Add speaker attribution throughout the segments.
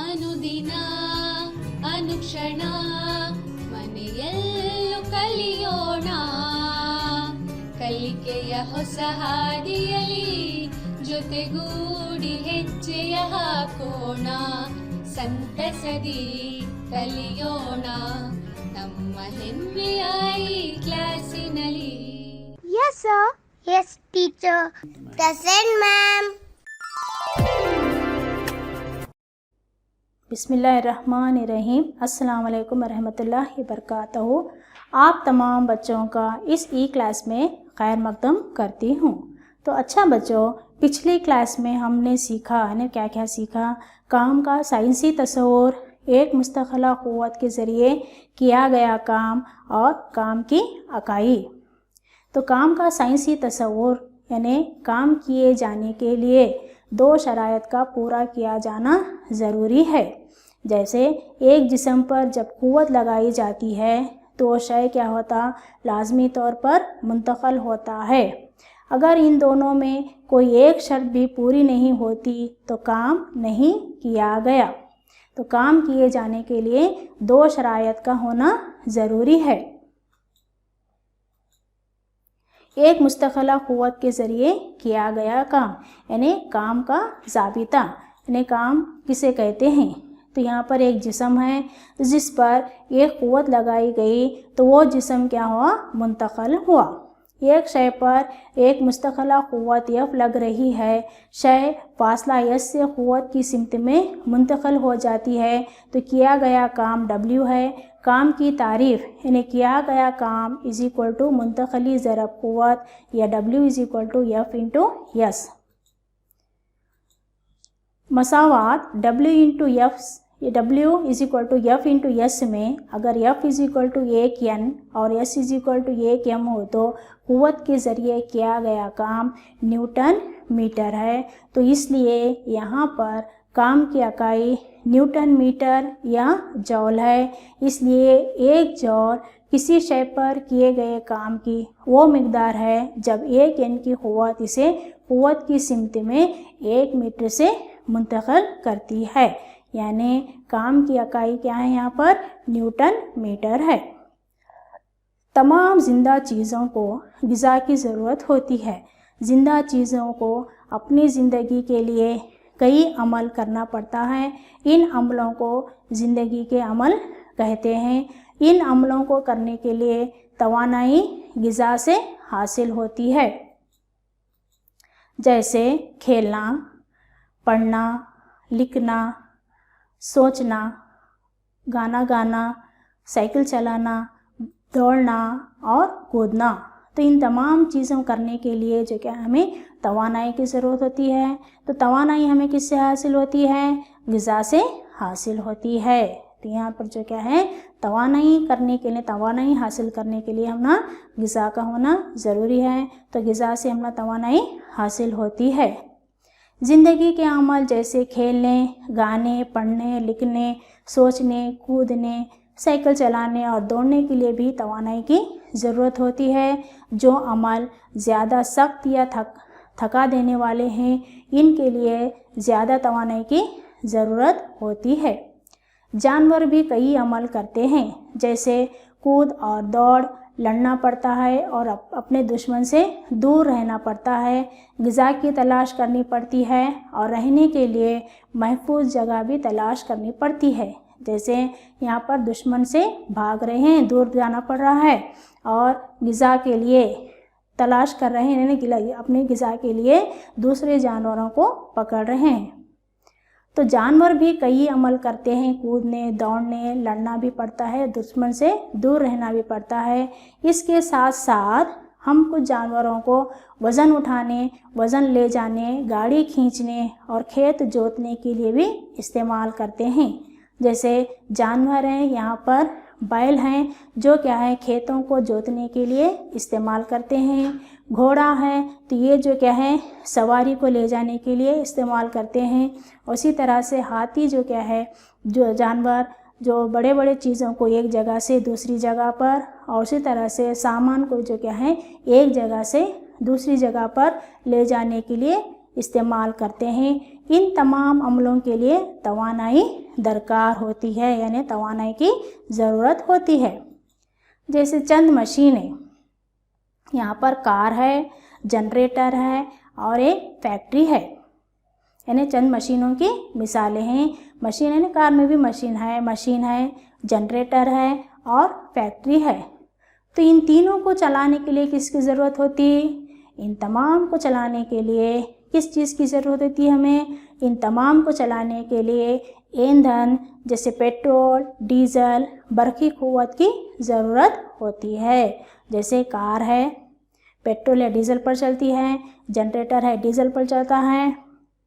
Speaker 1: ಅನುದಿನ ಅನುಕ್ಷಣ ಮನೆಯಲ್ಲೂ ಕಲಿಯೋಣ, ಕಲಿಕೆಯ ಹೊಸ ಹಾದಿಯಲಿ ಜೊತೆಗೂಡಿ ಹೆಜ್ಜೆಯ ಹಾಕೋಣ, ಸಂತಸದಿ ಕಲಿಯೋಣ ನಮ್ಮ ಹೆಮ್ಮೆಯ ಈ ಕ್ಲಾಸಿನಲ್ಲಿ.
Speaker 2: Yes sir. Yes teacher. Present ma'am.
Speaker 3: बिस्मिल्लाहिर्रहमानिर्रहीम। अस्सलाम वालेकुम रहमतुल्लाहि वबरकातुहू। आप तमाम बच्चों का इस ई क्लास में खैर मकदम करती हूँ। तो अच्छा बच्चों, पिछली क्लास में हमने सीखा है क्या क्या सीखा। काम का साइंसी तस्वुर, एक मुस्तक़िला क़ुव्वत के ज़रिए किया गया काम और काम की इकाई। तो काम का साइंसी तस्वुर यानी काम किए जाने के लिए दो शराइत का पूरा किया जाना ज़रूरी है। जैसे एक जिस्म पर जब क़ुव्वत लगाई जाती है तो शय क्या होता, लाज़मी तौर पर मुंतक़ल होता है। अगर इन दोनों में कोई एक शर्त भी पूरी नहीं होती तो काम नहीं किया गया। तो काम किए जाने के लिए दो शराइत का होना ज़रूरी है। एक मुस्तक़िला क़ुव्वत के ज़रिए किया गया काम यानी काम का ज़ाबिता यानी काम किसे कहते हैं। तो यहाँ पर एक जिस्म है जिस पर एक क़ुव्वत लगाई गई तो वो जिस्म क्या हुआ, मुंतक़ल हुआ। एक शय पर एक मुस्तक़िला क़ुव्वत यफ लग रही है, शय फासला यस से क़ुव्वत की सिमत में मुंतक़ल हो जाती है तो किया गया काम W है। काम की तारीफ़ यानी किया गया काम इज़ इक्वल टू मुंतक़ली ज़रब क़ुव्वत या W is equal to F into S. मसावात W into F is equal to F into S में अगर F is equal to 1 N और S is equal to 1 M हो तो क़ुव्वत के ज़रिए किया गया काम न्यूटन मीटर है। तो इसलिए यहाँ पर काम की इकाई न्यूटन मीटर या जौल है। इसलिए एक जौल किसी शय पर किए गए काम की वो मिकदार है जब 1 N की क़ुव्वत इसे क़ुव्वत की सिमत में 1 मीटर से मुंतक़ल करती है। यानी काम की इकाई क्या है, यहाँ पर न्यूटन मीटर है। तमाम ज़िंदा चीज़ों को ग़िज़ा की ज़रूरत होती है। ज़िंदा चीज़ों को अपनी ज़िंदगी के लिए कई अमल करना पड़ता है। इन अमलों को ज़िंदगी के अमल कहते हैं। इन अमलों को करने के लिए तवानाई ग़िज़ा से हासिल होती है। जैसे खेलना, पढ़ना, लिखना, सोचना, गाना गाना, साइकिल चलाना, दौड़ना और कूदना। तो इन तमाम चीज़ों करने के लिए जो क्या हमें तवानाई की ज़रूरत होती है। तो तवानाई हमें किससे हासिल होती है, ग़िज़ा से हासिल होती है। तो यहाँ पर जो क्या है, तवानाई करने के लिए, तवानाई हासिल करने के लिए हमना ग़िज़ा का होना ज़रूरी है। तो ग़िज़ा से हमना तवानाई हासिल होती है। ज़िंदगी के अमल जैसे खेलने, गाने, पढ़ने, लिखने, सोचने, कूदने, साइकिल चलाने और दौड़ने के लिए भी तवानाई की ज़रूरत होती है। जो अमल ज़्यादा सख्त या थका देने वाले हैं इनके लिए ज़्यादा तवानाई की ज़रूरत होती है। जानवर भी कई अमल करते हैं जैसे कूद और दौड़, लड़ना पड़ता है और अपने दुश्मन से दूर रहना पड़ता है, ग़िज़ा की तलाश करनी पड़ती है और रहने के लिए महफूज जगह भी तलाश करनी पड़ती है। जैसे यहाँ पर दुश्मन से भाग रहे हैं, दूर जाना पड़ रहा है और ग़िज़ा के लिए तलाश कर रहे हैं, यानी अपने ग़िज़ा के लिए दूसरे जानवरों को पकड़ रहे हैं। तो जानवर भी कई अमल करते हैं, कूदने, दौड़ने, लड़ना भी पड़ता है, दुश्मन से दूर रहना भी पड़ता है। इसके साथ साथ हम कुछ जानवरों को वज़न उठाने, वज़न ले जाने, गाड़ी खींचने और खेत जोतने के लिए भी इस्तेमाल करते हैं। जैसे जानवर हैं, यहाँ पर बैल हैं जो क्या है, खेतों को जोतने के लिए इस्तेमाल करते हैं। घोड़ा है तो ये जो क्या है, सवारी को ले जाने के लिए इस्तेमाल करते हैं। उसी तरह से हाथी जो क्या है, जो जानवर जो बड़े बड़े चीज़ों को एक जगह से दूसरी जगह पर और उसी तरह से सामान को जो क्या है एक जगह से दूसरी जगह पर ले जाने के लिए इस्तेमाल करते हैं। इन तमाम अमलों के लिए तवानाई दरकार होती है, यानी तवानाई की ज़रूरत होती है। जैसे चंद मशीनें, यहाँ पर कार है, जनरेटर है और एक फैक्ट्री है, यानी चंद मशीनों की मिसालें हैं। मशीन है ना, कार में भी मशीन है, जनरेटर है और फैक्ट्री है। तो इन तीनों को चलाने के लिए किसकी ज़रूरत होती है? इन तमाम को चलाने के लिए किस चीज़ की ज़रूरत होती है हमें? इन तमाम को चलाने के लिए ईंधन जैसे पेट्रोल, डीजल, बरकी क़ुव्वत की ज़रूरत होती है। जैसे कार है, पेट्रोल या डीजल पर चलती है, जनरेटर है, डीजल पर चलता है,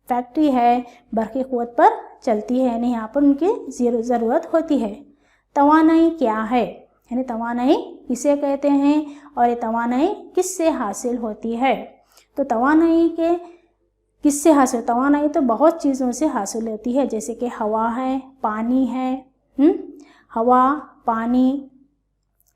Speaker 3: फैक्ट्री है, बरकी क़ुव्वत पर चलती है, यानी यहाँ पर उनकी ज़रूरत होती है। तवानाई क्या है, यानी तवानाई किसे कहते हैं और ये तवानाई किससे हासिल होती है? तो तवानाई के किससे हासिल? तवानाई तो बहुत चीज़ों से हासिल होती है, जैसे कि हवा है, पानी है, हवा, पानी,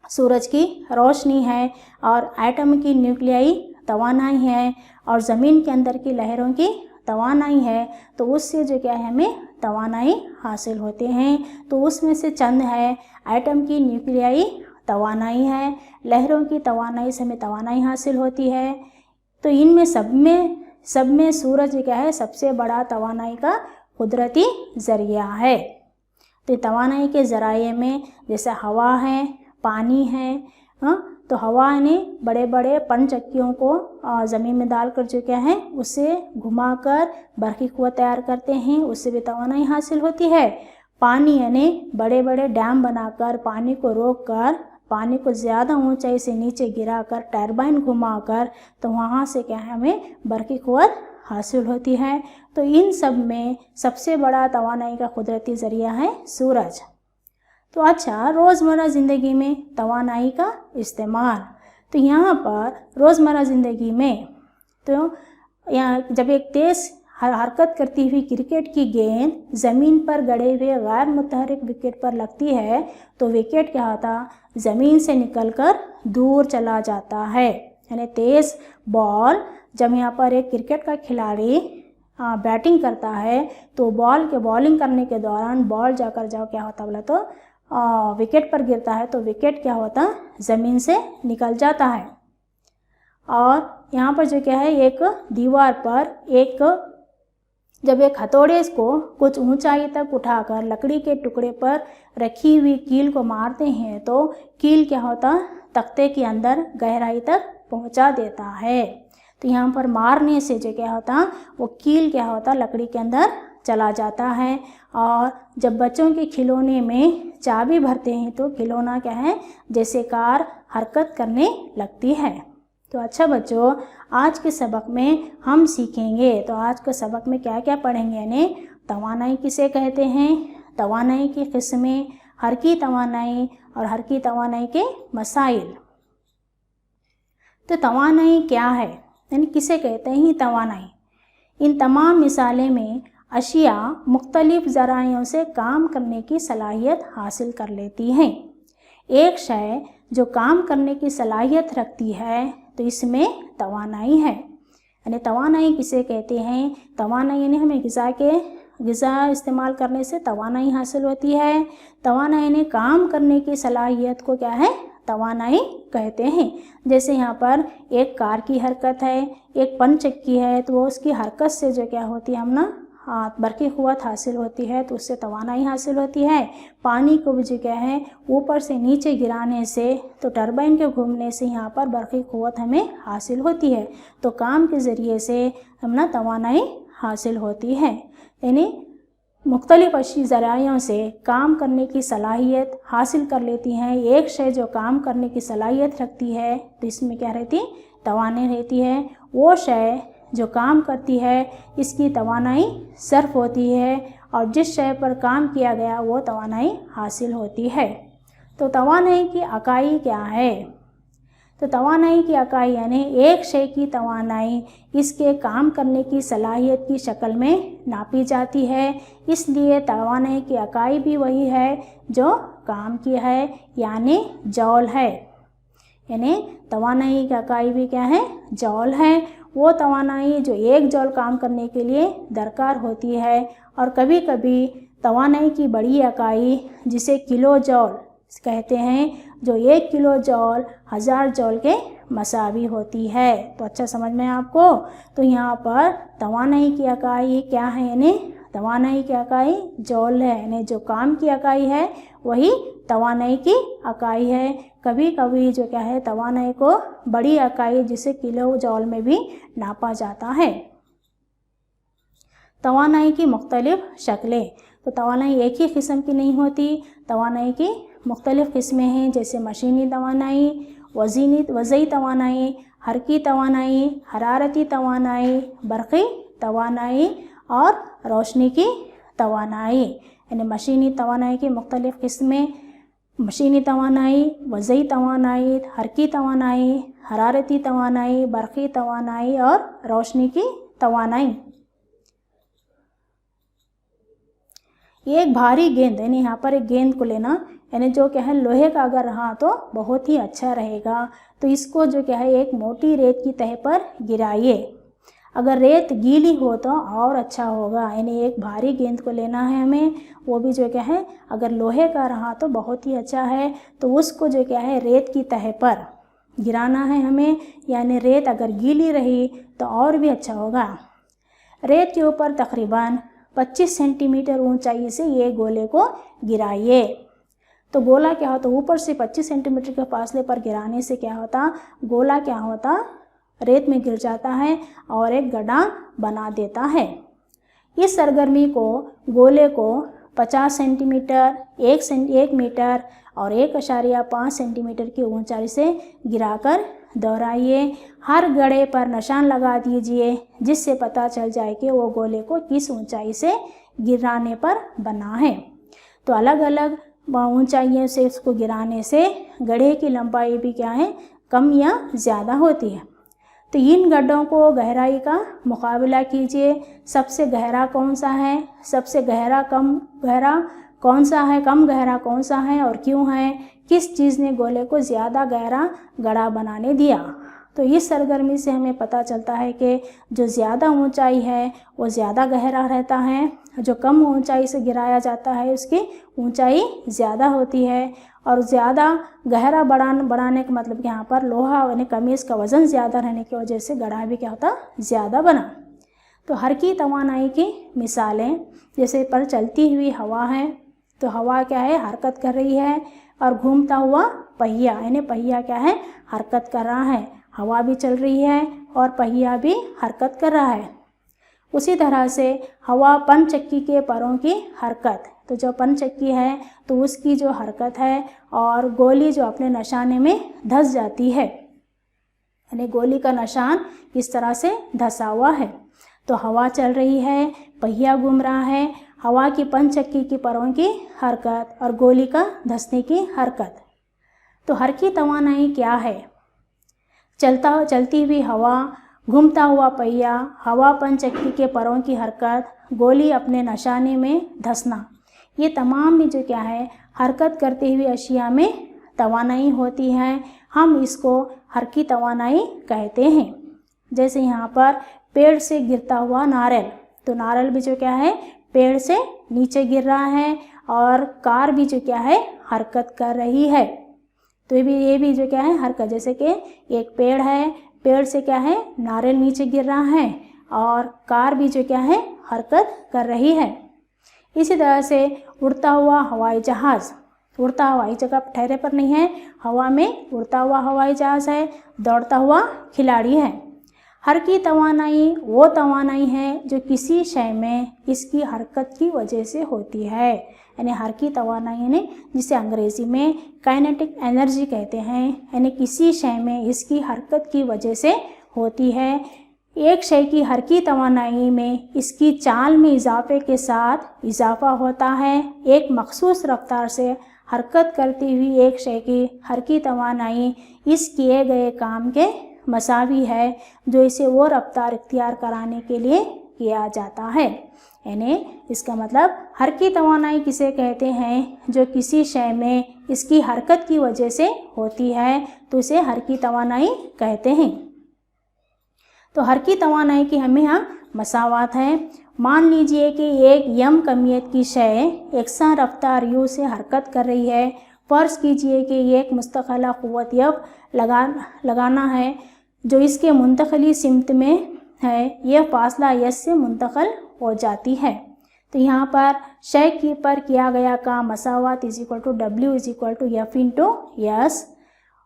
Speaker 3: सूरज की रोशनी है और एटम की न्यूक्लियाई तवानाई है और ज़मीन के अंदर की लहरों की तवानाई है। तो उससे जो क्या है, हमें तवानाई हासिल होते हैं। तो उसमें से चंद है, एटम की न्यूक्लियाई तवानाई है, लहरों की तवानाई से हमें तवानाई हासिल होती है। तो इनमें सब में सूरज क्या है, सबसे बड़ा तवानाई का कुदरती ज़रिया है। तो तवानाई के ज़राए में जैसे हवा है, पानी है, तो हवा ने बड़े बड़े पनचक्कियों को ज़मीन में डालकर जो क्या है उसे घुमाकर बरकी क़ुव्वत तैयार करते हैं, उससे भी तवानाई हासिल होती है। पानी यानी बड़े बड़े डैम बनाकर पानी को रोककर पानी को ज़्यादा ऊंचाई से नीचे गिराकर टरबाइन घुमाकर, तो वहाँ से क्या है हमें बरकी क़ुव्वत हासिल होती है। तो इन सब में सबसे बड़ा तवानाई का कुदरती ज़रिया है सूरज। तो अच्छा, रोज़मर्रा ज़िंदगी में तवानाई का इस्तेमाल, तो यहाँ पर रोज़मर्रा ज़िंदगी में तो यहाँ जब एक तेज़ हरकत करती हुई क्रिकेट की गेंद ज़मीन पर गड़े हुए गैर मुतहरिक विकेट पर लगती है, तो विकेट क्या होता, ज़मीन से निकलकर दूर चला जाता है। यानी तेज़ बॉल, जब यहाँ पर एक क्रिकेट का खिलाड़ी बैटिंग करता है तो बॉल के बॉलिंग करने के दौरान बॉल जाकर क्या होता बोला तो विकेट पर गिरता है, तो विकेट क्या होता, ज़मीन से निकल जाता है। और यहाँ पर जो क्या है, एक दीवार पर जब एक हथौड़े को कुछ ऊंचाई तक उठाकर लकड़ी के टुकड़े पर रखी हुई कील को मारते हैं, तो कील क्या होता, तख्ते के अंदर गहराई तक पहुंचा देता है। तो यहाँ पर मारने से जो क्या होता, वो कील क्या होता, लकड़ी के अंदर चला जाता है। और जब बच्चों के खिलौने में चाबी भरते हैं तो खिलौना क्या है, जैसे कार हरकत करने लगती है। तो अच्छा बच्चों, आज के सबक में हम सीखेंगे, तो आज के सबक में क्या क्या पढ़ेंगे, यानी तवानाई किसे कहते हैं, तवानाई की किस्में, हरकी तवानाई और हरकी तवानाई के मसाइल। तो तवानाई क्या है, यानी किसे कहते हैं तवानाई? इन तमाम मिसालें में अशिया मुख्तलिफ ज़राइयों से काम करने की सलाहियत हासिल कर लेती हैं। एक शय जो काम करने की सलाहियत रखती है तो इसमें तवानाई है। यानी तवानाई किसे कहते हैं? तवानाई यानी हमें ग़िज़ा इस्तेमाल करने से तवानाई हासिल होती है। तवानाई ने काम करने की सलाहियत को क्या है, तवानाई कहते हैं। जैसे यहाँ पर एक कार की हरकत है, एक पनचक्की है, तो वो उसकी हरकत से जो क्या होती है, हम ना बरकी क़ुव्वत हासिल होती है, तो उससे तवानाई हासिल होती है। पानी को भी जो क्या है ऊपर से नीचे गिराने से, तो टरबाइन के घूमने से यहाँ पर बरकी क़ुव्वत हमें हासिल होती है। तो काम के ज़रिए से हम ना तवानाई हासिल होती है। यानी मुख्तलिफ ज़राइयों से काम करने की सलाहियत हासिल कर लेती हैं। एक शय जो काम करने की सलाहियत रखती है तो इसमें क्या रहती, तवानाई रहती है। वो शय जो काम करती है इसकी तवानाई सर्फ होती है, और जिस शय पर काम किया गया वो तवानाई हासिल होती है। तो तवानाई की इकाई क्या है? तो तवानाई की इकाई यानी एक शय की तवानाई इसके काम करने की सलाहियत की शक्ल में नापी जाती है। इसलिए तवानाई की इकाई भी वही है जो काम की है, यानी जौल है। यानी तवानाई की इकाई भी क्या है, जौल है। वो तवानाई जो 1 जॉल काम करने के लिए दरकार होती है। और कभी कभी तवानाई की बड़ी इकाई जिसे किलो जॉल कहते हैं, जो 1 किलो जॉल 1000 जॉल के मसावी होती है। तो अच्छा समझ में आपको। तो यहाँ पर तवानाई की इकाई क्या है, यानी तवानाई की इकाई जॉल है, यानी जो काम की इकाई है वही तवानाई की इकाई है। कभी कभी जो क्या है तवानाई को बड़ी इकाई जिसे किलो जॉल में भी नापा जाता है। तवानाई की मुख्तलिफ शक्लें। तो तवानाई एक ही किस्म की नहीं होती, तवानाई की मुख्तलिफ किस्में हैं, जैसे मशीनी तवानाई, वज़ई तवानाई, हरकी तवानाई, हरारती तवानाई, बरक़ी तवानाई और रोशनी की तवानाई। यानी मशीनी तवानाई की मुख्तलिफ किस्में, मशीनी तवानाई, वज़ई तवानाई, हरकी तवानाई, हरारती तवानाई, बरक़ी तवानाई और रोशनी की तवानाई। एक भारी गेंद, यानी यहाँ पर एक गेंद को लेना, यानी जो क्या है लोहे का अगर रहा तो बहुत ही अच्छा रहेगा। तो इसको जो क्या है एक मोटी रेत की तह पर गिराइए। अगर रेत गीली हो तो और अच्छा होगा, यानी एक भारी गेंद को लेना है हमें, वो भी जो क्या है अगर लोहे का रहा तो बहुत ही अच्छा है। तो उसको जो क्या है रेत की तह पर गिराना है हमें, यानी रेत अगर गीली रही तो और भी अच्छा होगा। रेत के ऊपर तकरीबन 25 सेंटीमीटर ऊंचाई से ये गोले को गिराइए। तो गोला क्या होता, ऊपर से 25 सेंटीमीटर के फासले पर गिराने से क्या होता, गोला क्या होता रेत में गिर जाता है और एक गड्ढा बना देता है। इस सरगर्मी को गोले को 50 सेंटीमीटर, 1 मीटर और 1.5 सेंटीमीटर की ऊंचाई से गिराकर दोहराइए। हर गड्ढे पर निशान लगा दीजिए जिससे पता चल जाए कि वो गोले को किस ऊंचाई से गिराने पर बना है। तो अलग अलग ऊंचाइयों से इसको गिराने से गड्ढे की लंबाई भी क्या है कम या ज़्यादा होती है। तो इन गड्ढों को गहराई का मुकाबला कीजिए। सबसे गहरा कौन सा है, सबसे गहरा कम गहरा कौन सा है, कम गहरा कौन सा है और क्यों है, किस चीज़ ने गोले को ज़्यादा गहरा गड्ढा बनाने दिया। तो इस सरगर्मी से हमें पता चलता है कि जो ज़्यादा ऊंचाई है वो ज़्यादा गहरा रहता है, जो कम ऊंचाई से गिराया जाता है उसकी ऊंचाई ज़्यादा होती है। और ज़्यादा गहरा बढ़ाने का मतलब कि यहाँ पर लोहा यानी कमीज़ का वज़न ज़्यादा रहने की वजह से गड्ढा भी क्या होता ज़्यादा बना। तो हरकी तवानाई की मिसालें, जैसे पर चलती हुई हवा है, तो हवा क्या है हरकत कर रही है, और घूमता हुआ पहिया, यानी पहिया क्या है हरकत कर रहा है, हवा भी चल रही है और पहिया भी हरकत कर रहा है। उसी तरह से हवा पनचक्की के परों की हरकत, तो जो पनचक्की है तो उसकी जो हरकत है, और गोली जो अपने निशाने में धंस जाती है, यानी गोली का निशान इस तरह से धंसा हुआ है। तो हवा चल रही है, पहिया घूम रहा है, हवा की पनचक्की की परों की हरकत और गोली का धंसने की हरकत। तो हरकी तवानाई क्या है, चलती हुई हवा, घूमता हुआ पहिया, हवा पनचक्की के परों की हरकत, गोली अपने निशाने में धंसना, ये तमाम भी जो क्या है हरकत करते हुए अशिया में तवानाई होती है। हम इसको हरकी तवानाई कहते हैं। जैसे यहाँ पर पेड़ से गिरता हुआ नारियल, तो नारियल भी जो क्या है पेड़ से नीचे गिर रहा है, और कार भी जो क्या है हरकत कर रही है। तो ये भी जो क्या है हरकत, जैसे कि एक पेड़ है, पेड़ से क्या है नारियल नीचे गिर रहा है और कार भी जो क्या है हरकत कर रही है। इसी तरह से उड़ता हुआ हवाई जहाज़, उड़ता हवाई जगह ठहरे पर नहीं है, हवा में उड़ता हुआ हवाई जहाज़ है, दौड़ता हुआ खिलाड़ी है। हरकी तवानाई वो तवानाई है जो किसी शय में इसकी हरकत की वजह से होती है, यानी हरकी तवानाई यानी जिसे अंग्रेज़ी में काइनेटिक एनर्जी कहते हैं, यानी किसी शय में इसकी हरकत की वजह से होती है। एक शय की हरकी तवानाई में इसकी चाल में इजाफे के साथ इजाफा होता है। एक मखसूस रफ्तार से हरकत करती हुई एक शय की हरकी तवानाई इस किए गए काम के मसावी है जो इसे वो रफ्तार इख्तियार कराने के लिए किया जाता है। यानी इसका मतलब हरकी तवानाई किसे कहते हैं, जो किसी शय में इसकी हरकत की वजह से होती है, तो इसे हरकी तवानाई कहते हैं। तो हर की तवानाई की हमें यहाँ मसावात है। मान लीजिए कि एक यम कमियत की शय यकसा रफ्तार यू से हरकत कर रही है। फ़र्ज़ कीजिए कि एक मुस्तक़िला क़ुव्वत यफ लगाना है जो इसके मुंतक़ली सिमत में है, यह फ़ासला यस से मुंतक़ल हो जाती है। तो यहाँ पर शय की पर किया गया काम मसावात is equal to W is equal to F into S.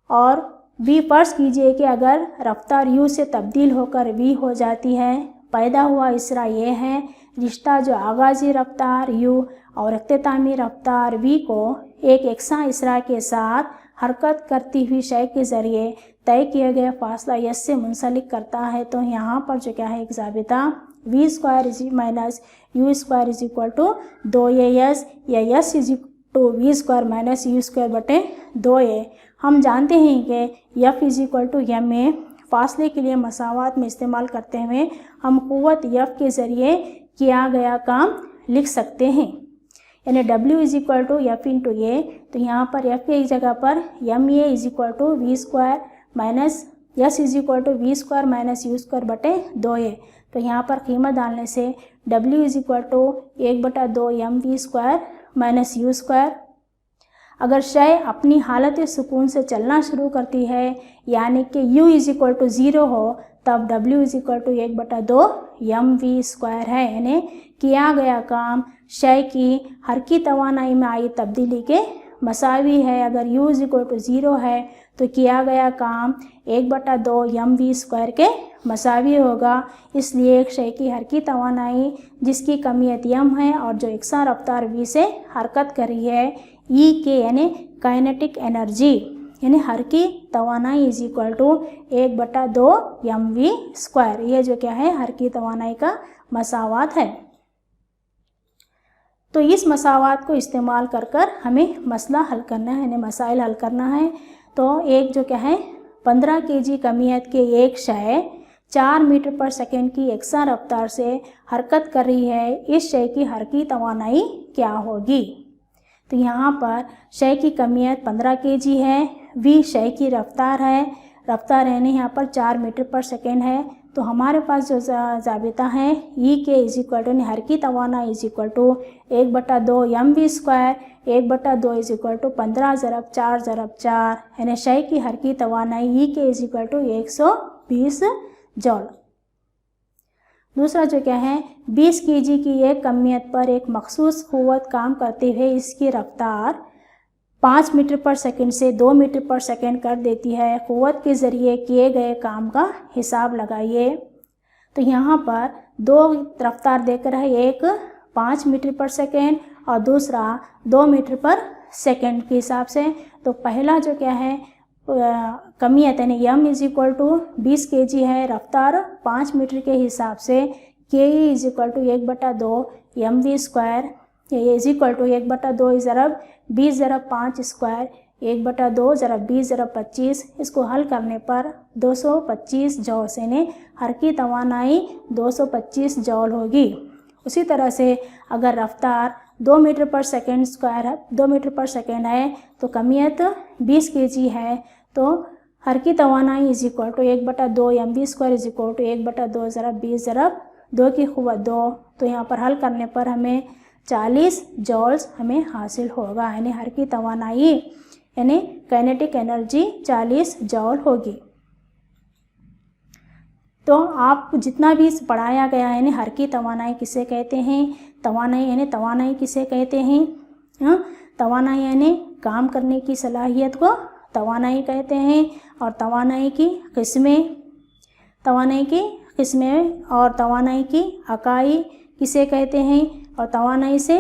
Speaker 3: और वी फ़र्ज़ कीजिए कि अगर रफ्तार यू से तब्दील होकर वी हो जाती है। पैदा हुआ इसरा ये है रिश्ता जो आगाज़ी रफ्तार यू और इख्तितामी रफ्तार वी को एक यकसा इसरा के साथ हरकत करती हुई शय के ज़रिए तय किए गए फ़ासला यस से मुंसलिक करता है। तो यहाँ पर जो क्या है एक ज़ाबिता V square is minus U square is equal to 2as या S is to V square minus U square बटे 2a। हम जानते हैं कि F is equal to M A फासले के लिए मसावात में इस्तेमाल करते हुए हम क़ुव्वत यफ के ज़रिए किया गया काम लिख सकते हैं, यानी W is equal to F into A. तो यहाँ पर एफ की जगह पर M A is equal to V square minus S is equal to V square minus U square बटे 2a। तो यहाँ पर कीमत डालने से W is equal to 1/2 M V square minus U square. अगर शय अपनी हालत सुकून से चलना शुरू करती है यानी कि u इज इक्वल टू 0 हो तब W is equal to 1/2 M V square है, यानी किया गया काम शय की हरकी तवानाई में आई तब्दीली के मसावी है। अगर u इज इक्वल टू 0 है तो किया गया काम 1/2 एम वी स्क्वायर के मसावी होगा। इसलिए एक शय की हरकी तवानाई जिसकी कमियत यम है और जो यकसा रफ्तार v से हरकत कर रही है E के यानी काइनेटिक एनर्जी यानी हरकी तवानाई is equal to 1/2 M V square. ये जो क्या है हरकी तवानाई का मसावात है। तो इस मसावात को इस्तेमाल कर कर हमें मसला हल करना है, यानी मसाइल हल करना है। तो एक जो क्या है 15 kg कमियत के एक शय 4 मीटर पर सेकेंड की यकसा रफ्तार से हरकत कर रही है। इस शय की हरकी तवानाई क्या होगी? तो यहाँ पर शय की कमियत 15 kg है, v शय की रफ्तार है, रफ्तार यानी यहाँ पर 4 मीटर पर सेकेंड है। तो हमारे पास जो ज़ाबिता है E के इज इक्वल टू हरकी तवानाई is equal to 1/2 M V square 1/2 is equal to 15 ज़रब 4 ज़रब 4 यानी शय की हरकी तवानाई E के इज इक्वल टू 120 जॉल। दूसरा जो क्या है 20 kg की एक कमियत पर एक मखसूस क़ुव्वत काम करते हुए इसकी रफ्तार 5 मीटर पर सेकंड से 2 मीटर पर सेकंड कर देती है। क़ुव्वत के ज़रिए किए गए काम का हिसाब लगाइए। तो यहाँ पर दो रफ्तार देकर है, एक 5 मीटर पर सेकंड और दूसरा 2 मीटर पर सेकंड के हिसाब से। तो पहला जो क्या है कमियत यानी यम इज इक्वल टू 20 kg है, रफ्तार 5 मीटर के हिसाब से K E is equal to 1/2 M V square is equal to 1/2 ज़रब 20 ज़रब 5 स्क्वायर 1/2 ज़रब 20 ज़रब 25। इसको हल करने पर 225 जॉल से ने हरकी तवानाई 225 जॉल होगी। उसी तरह से अगर रफ्तार 2 मीटर पर सेकेंड स्क्वायर है 2 मीटर पर सेकेंड है तो कमियत 20 kg है, तो हरकी तवानाई is equal to 1/2 M V square is equal to 1/2 ज़रब 20 ज़रब 2 की क़ुव्वत 2। तो यहाँ पर हल करने पर हमें 40 जॉल्स हमें हासिल होगा, यानी हरकी तवानाई यानी काइनेटिक एनर्जी 40 जॉल होगी। तो आप जितना भी पढ़ाया गया है यानी हरकी तवानाई किसे कहते हैं, तवानाई यानी तवानाई किसे कहते हैं, तवानाई यानी काम करने की सलाहियत को तवानाई कहते हैं। और तवानाई की किस्में और तवानाई की अकाई किसे कहते हैं। और तवानाई से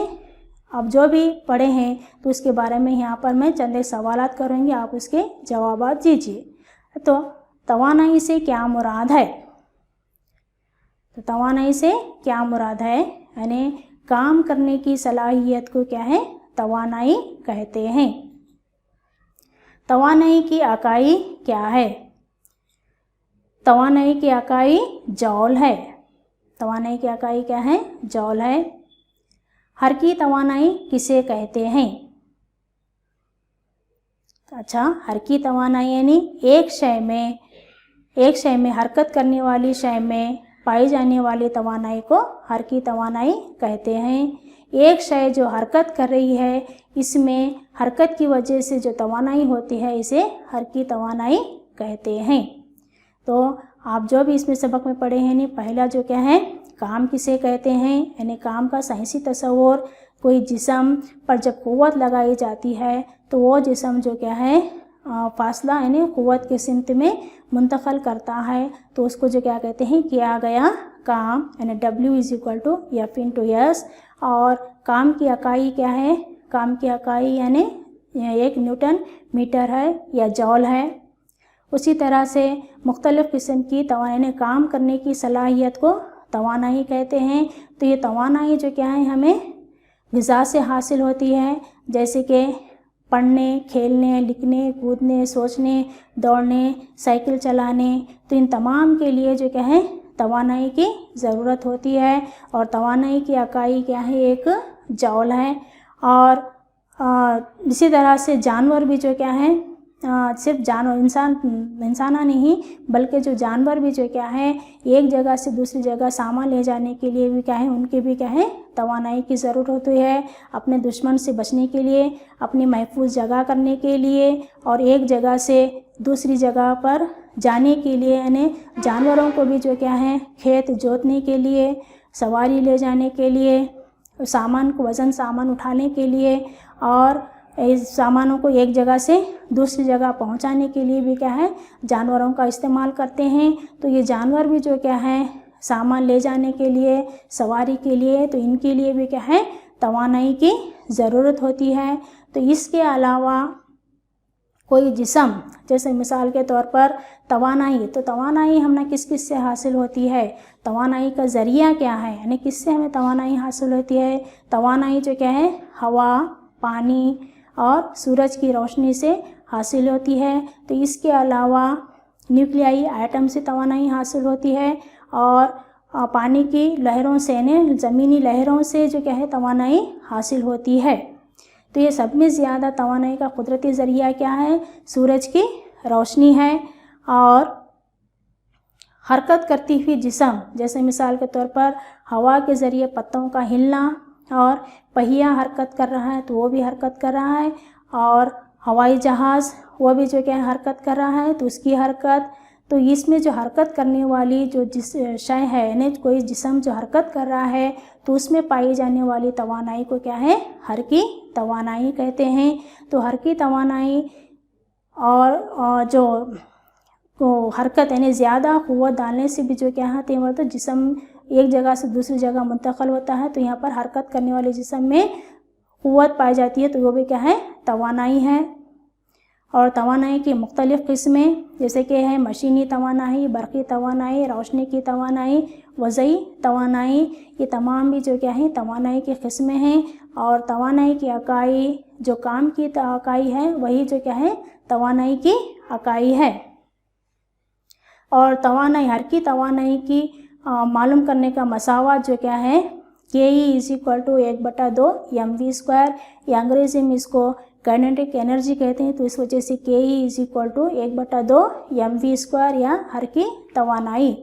Speaker 3: अब जो भी पढ़े हैं तो उसके बारे में यहाँ पर मैं चंद सवालात करूँगी, आप उसके जवाबात दीजिए। तो तवानाई से क्या मुराद है? तो तवानाई से क्या मुराद है, यानी काम करने की सलाहियत को क्या है तवानाई कहते हैं। तवानाई की अकाई क्या है? तवानाई की अकाई जॉल है। तवानाई की अकाई क्या है? जॉल है। हरकी तवानाई किसे कहते हैं? अच्छा, हरकी तवानाई यानी एक शय में एक शय में हरकत करने वाली शय में पाई जाने वाली तवानाई को हरकी तवानाई कहते हैं। एक शय जो हरकत कर रही है इसमें हरकत की वजह से जो तवानाई होती है इसे हरकी तवानाई कहते हैं। तो आप जो भी इसमें सबक में पढ़े हैं नहीं, पहला जो क्या है काम किसे कहते हैं, यानी काम का साइंसी तस्वुर, कोई जिस्म पर जब क़ुव्वत लगाई जाती है तो वो जिस्म जो क्या है फासला यानी क़ुव्वत के सिमत में मुंतक़ल करता है तो उसको जो क्या कहते हैं किया गया काम, यानी W = F/S। और काम की इकाई क्या है, काम की इकाई यानी 1 न्यूटन मीटर है या जॉल है। उसी तरह से मुख्तलिफ़ किस्म की तवानाई काम करने की सलाहियत को तवानाई कहते हैं। तो ये तवानाई जो क्या है हमें ग़िज़ा से हासिल होती है, जैसे कि पढ़ने, खेलने, लिखने, कूदने, सोचने, दौड़ने, साइकिल चलाने। तो इन तमाम के लिए जो क्या है तवानाई की ज़रूरत होती है। और तवानाई की इकाई क्या है, एक जॉल है। और इसी तरह से जानवर भी जो क्या है सिर्फ जानवर इंसाना नहीं बल्कि जो जानवर भी जो क्या है एक जगह से दूसरी जगह सामान ले जाने के लिए भी क्या है उनके भी क्या है तवानाई की ज़रूरत होती है, अपने दुश्मन से बचने के लिए, अपनी महफूज जगह करने के लिए और एक जगह से दूसरी जगह पर जाने के लिए। यानी जानवरों को भी जो क्या है खेत जोतने के लिए, सवारी ले जाने के लिए, सामान को वज़न सामान उठाने के लिए और इस सामानों को एक जगह से दूसरी जगह पहुंचाने के लिए भी क्या है जानवरों का इस्तेमाल करते हैं। तो ये जानवर भी जो क्या है सामान ले जाने के लिए, सवारी के लिए, तो इनके लिए भी क्या है तवानाई की ज़रूरत होती है। तो इसके अलावा कोई जिस्म, जैसे मिसाल के तौर पर तवानाई, तो तवानाई हमें किस किस से हासिल होती है, तवानाई का ज़रिया क्या है, यानी किससे हमें तवानाई हासिल होती है। तवानाई जो क्या है हवा, पानी और सूरज की रोशनी से हासिल होती है। तो इसके अलावा न्यूक्लियाई आइटम से तवानाई हासिल होती है और पानी की लहरों से यानी ज़मीनी लहरों से जो क्या है तवानाई हासिल होती है। तो ये सब में ज़्यादा तवानाई का कुदरती ज़रिया क्या है, सूरज की रोशनी है। और हरकत करती हुई जिस्म, जैसे मिसाल के तौर पर हवा के ज़रिए पत्तों का हिलना और पहिया हरकत कर रहा है तो वो भी हरकत कर रहा है, और हवाई जहाज़ वो भी जो क्या है हरकत कर रहा है तो उसकी हरकत। तो इसमें जो हरकत करने वाली जो जिस शय है यानी कोई जिस्म जो हरकत कर रहा है तो उसमें पाई जाने वाली तवानाई को क्या है हरकी तवानाई कहते हैं। तो हरकी तवानाई और जो को हरकत यानी ज़्यादा क़ुव्वत डालने से भी जो क्या होते हैं वो तो जिस्म एक जगह से दूसरी जगह मुंतक़ल होता है। तो यहाँ पर हरकत करने वाले जिस्म में क़ुव्वत पाई जाती है तो वो भी क्या है तवानाई है। और तवानाई की मुख्तलिफ़ किस्में जैसे कि है मशीनी तवानाई, बरक़ी तवानाई, रोशनी की तवानाई, वज़ई तवानाई, ये तमाम भी जो क्या है तवानाई की किस्में हैं। और तवानाई की इकाई जो काम की इकाई है वही जो क्या है तवानाई की इकाई है। और तवानाई हरकी तवानाई की मालूम करने का मसावात जो क्या है KE = 1/2 mv², या अंग्रेज़ी में इसको काइनेटिक एनर्जी कहते हैं। तो इस वजह से KE = 1/2 mv² या हरकी तवानाई।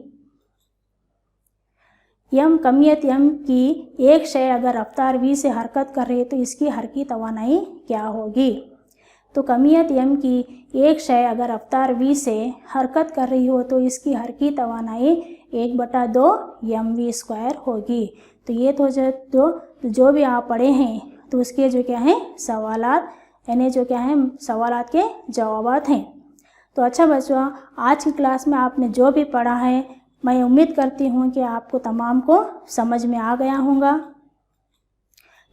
Speaker 3: यम कमियत यम की एक शय अगर रफ्तार v से हरकत कर रही है तो इसकी हरकी तवानाई क्या होगी। तो कमियत यम की एक शय अगर रफ्तार v से हरकत कर रही हो तो इसकी हरकी तवानाई 1/2 mv² होगी। तो ये तो जो भी आप पढ़े हैं तो उसके जो क्या हैं सवालात यानी जो क्या है सवालात के जवाबात हैं। तो अच्छा बच्चों, आज की क्लास में आपने जो भी पढ़ा है मैं उम्मीद करती हूँ कि आपको तमाम को समझ में आ गया होगा।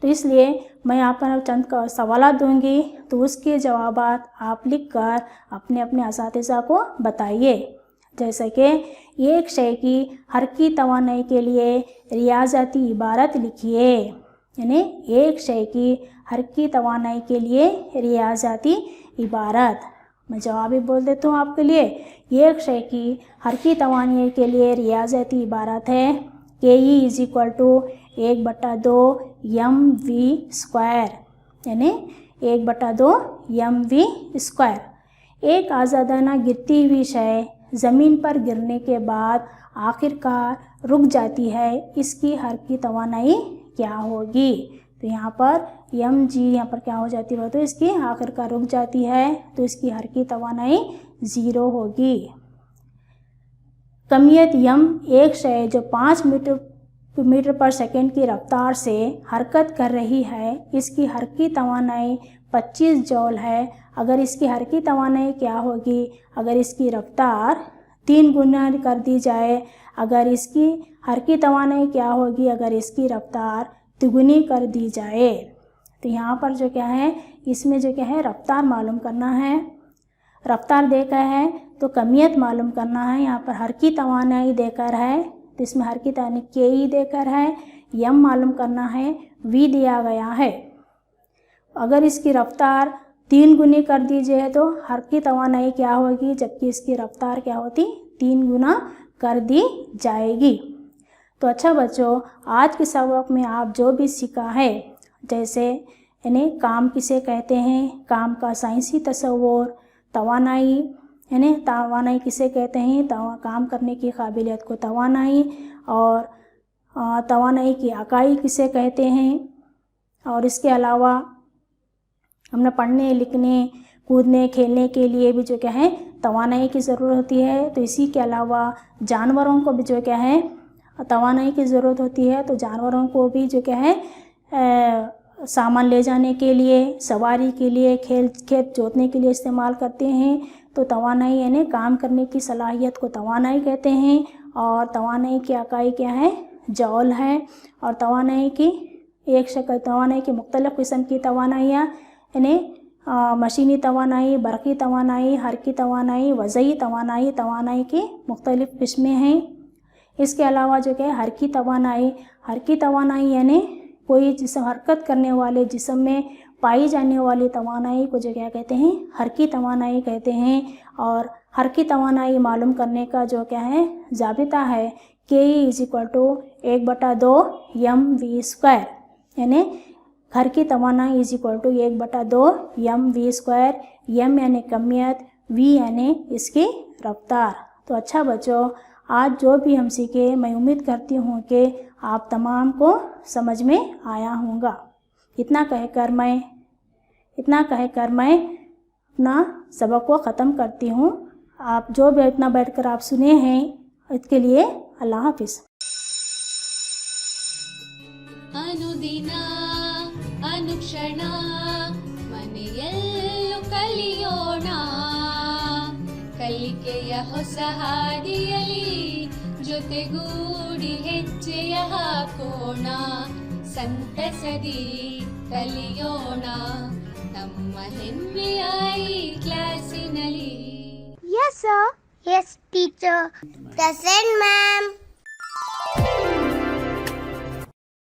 Speaker 3: तो इसलिए मैं आप पर चंद सवालात दूंगी तो उसके जवाबात आप लिखकर अपने अपने असातिज़ा को बताइए। जैसे कि एक शय की हरकी तवानाई के लिए रियाज़ती इबारत लिखिए, यानी एक शय की हरकी तवानाई के लिए रियाज़ती इबारत। मैं जवाब भी बोल देता हूँ आपके लिए। एक शय की हरकी तवानाई के लिए रियाज़ती इबारत है KE = 1/2 mv², यानी 1/2 mv²। एक आज़ादाना गिरती हुई शय ज़मीन पर गिरने के बाद आखिरकार रुक जाती है, इसकी हरकी तवानाई क्या होगी? तो यहाँ पर यम जी यहाँ पर क्या हो जाती है, तो इसकी आखिरकार रुक जाती है, तो इसकी हरकी तवानाई 0 होगी। कमियत यम एक शय जो 5 मीटर पर सेकंड की रफ्तार से हरकत कर रही है, इसकी हरकी तवानाई 25 जौल है। अगर इसकी हरकी तवानाई क्या होगी? अगर इसकी रफ्तार 3 गुना कर दी जाए, अगर इसकी हरकी तवानाई क्या होगी? अगर इसकी रफ्तार तिगुनी कर दी जाए। तो यहाँ पर जो क्या है, इसमें जो क्या है, रफ्तार मालूम करना है। रफ्तार देकर है तो कमियत मालूम करना है। यहाँ पर हरकी तवानाई देकर है तो इसमें हरकी तवानाई के ई देकर है, यम मालूम करना है, वी दिया गया है। अगर इसकी रफ्तार 3 गुनी कर दी जाए तो हरकी तवानाई क्या होगी? जबकि इसकी रफ्तार क्या होती? 3 गुना कर दी जाएगी। तो अच्छा बच्चों, आज के सबक में आप जो भी सीखा है, जैसे इन्हें काम किसे कहते हैं, काम का साइंसी तस्वुर, तवानाई यानी तवानाई किसे कहते हैं, काम करने की काबिलियत को तवानाई, और तवानाई की इकाई किसे कहते हैं, और इसके अलावा हमने पढ़ने लिखने कूदने खेलने के लिए भी जो क्या है तवानाई की ज़रूरत होती है। तो इसी के अलावा जानवरों को भी जो क्या है तवानाई की ज़रूरत होती है। तो जानवरों को भी जो क्या है सामान ले जाने के लिए, सवारी के लिए, खेत जोतने के लिए इस्तेमाल करते हैं। तो तवानाई यानी काम करने की सलाहियत को तवानाई कहते हैं। और तवानाई की इकाई क्या है? जौल है। और तवानाई की एक शक्ल, तवानाई की मुख्तलिफ़ किस्म की तवानाइयाँ यानी मशीनी तवानाई, बरक़ी तवानाई, हरकी तवानाई, वज़ई तवानाई, तवानाई की मुख्तलिफ़ किस्में हैं। इसके अलावा जो क्या है हरकी तवानाई यानी कोई जिसम हरकत करने वाले जिस्म में पाई जाने वाली तवानाई को जो क्या कहते हैं? हरकी तवानाई कहते हैं। और हरकी तवानाई मालूम करने का जो क्या है ज़ाबिता है, के = 1/2 mv², यानी हरकी तवानाई = 1/2 mv²। यम यानी कमियत, वी यानी इसकी रफ्तार। तो अच्छा बच्चों, आज जो भी हम सीखे, मैं उम्मीद करती हूँ कि आप तमाम को समझ में आया होगा। इतना कहकर मैं अपना सबक को ख़त्म करती हूँ। आप जो भी इतना बैठकर आप सुने हैं, इसके लिए अल्लाह हाफिज़।
Speaker 1: ಅನುದಿನ ಅನುಕ್ಷಣ ಮನೆಯಲ್ಲೂ ಕಲಿಯೋಣ, ಕಲಿಕೆಯ ಹೊಸ ಹಾದಿಯಲಿ ಜೊತೆಗೂಡಿ ಹೆಜ್ಜೆಯ ಹಾಕೋಣ, ಸಂತಸದಿ ಕಲಿಯೋಣ ನಮ್ಮ ಹೆಮ್ಮೆಯ ಈ ಕ್ಲಾಸಿನಲ್ಲಿ.
Speaker 2: Yes, sir. Yes, teacher. Present, ma'am.